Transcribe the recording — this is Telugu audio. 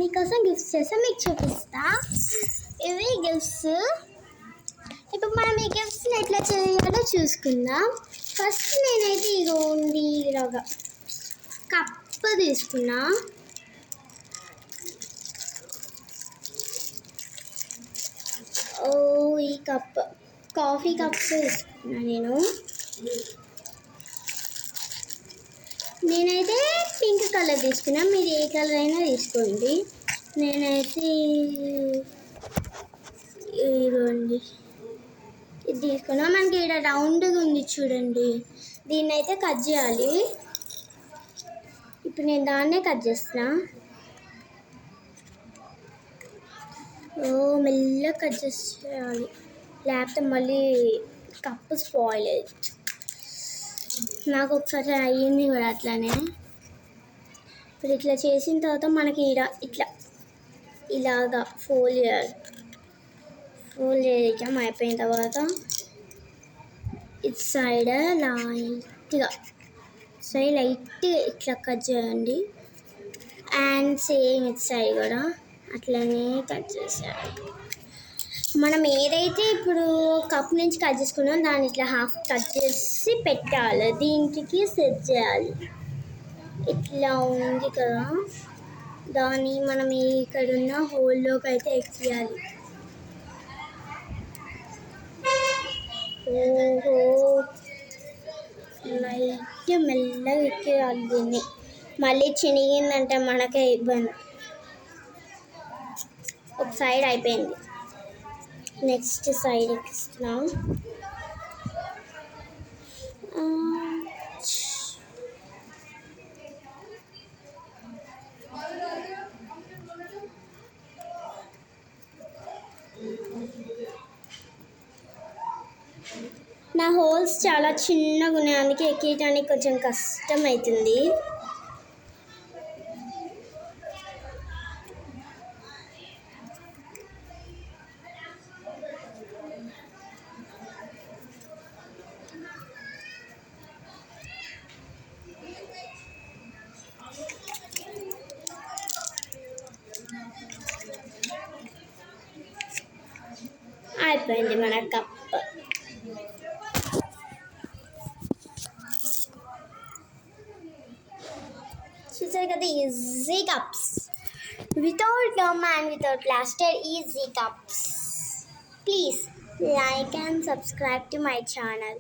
మీకోసం గిఫ్ట్స్ చేస్తే మీకు చూపిస్తా. ఇవి గిఫ్ట్స్. ఇప్పుడు మనం ఈ గిఫ్ట్స్ని ఎట్లా చేయాలో చూసుకుందాం. ఫస్ట్ నేనైతే ఇగోండి ఇలాగా కప్పు తీసుకున్నా. ఈ కప్ కాఫీ కప్స్ తీసుకున్నా. నేనైతే పింక్ కలర్ తీసుకున్నా. మీరు ఏ కలర్ అయినా తీసుకోండి. నేనైతే ఇదిగోండి ఇది తీసుకున్నా. మనకి ఇక్కడ రౌండ్గా ఉంది చూడండి. దీన్ని అయితే కట్ చేయాలి. ఇప్పుడు నేను దాన్నే కట్ చేస్తున్నా. మెల్లగా కట్ చేయాలి, లేకపోతే మళ్ళీ కప్పు స్పాయిల్ అయ్యింది. నాకు ఒకసారి అయ్యింది కూడా అట్లానే. ఇప్పుడు ఇట్లా చేసిన తర్వాత మనకి ఇలాగా ఫోల్డ్ చేయాలి. ఫోల్డ్ చేయడం అయిపోయిన తర్వాత ఇటు సైడ్ లైట్గా ఇట్లా కట్ చేయండి. అండ్ సేమ్ ఇటు సైడ్ కూడా అట్లనే కట్ చేసేయాలి. మనం ఏదైతే ఇప్పుడు కప్ నుంచి కట్ చేసుకున్నాం దాన్ని ఇట్లా హాఫ్ కట్ చేసి పెట్టాలి. దీనికి సెట్ చేయాలి. ఇట్లా ఉంది కదా, దాన్ని మనం ఇక్కడ ఉన్న హోల్లోకి అయితే ఎక్కియాలి. లైట్ మెల్లగా ఎక్కేయాలి దీన్ని. మళ్ళీ చినిగిందంటే మనకే ఇబ్బంది. ఒక సైడ్ అయిపోయింది, నెక్స్ట్ సైడ్ ఎక్కిస్తున్నాం. నా హోల్స్ చాలా చిన్నగా ఉన్నాయి, అందుకే ఎక్కియడానికి కొంచెం కష్టం అవుతుంది. అయిపోయింది మన కప్. చూసారు కదా, easy cups without gum and without plaster. Easy cups. Please like and subscribe to my channel.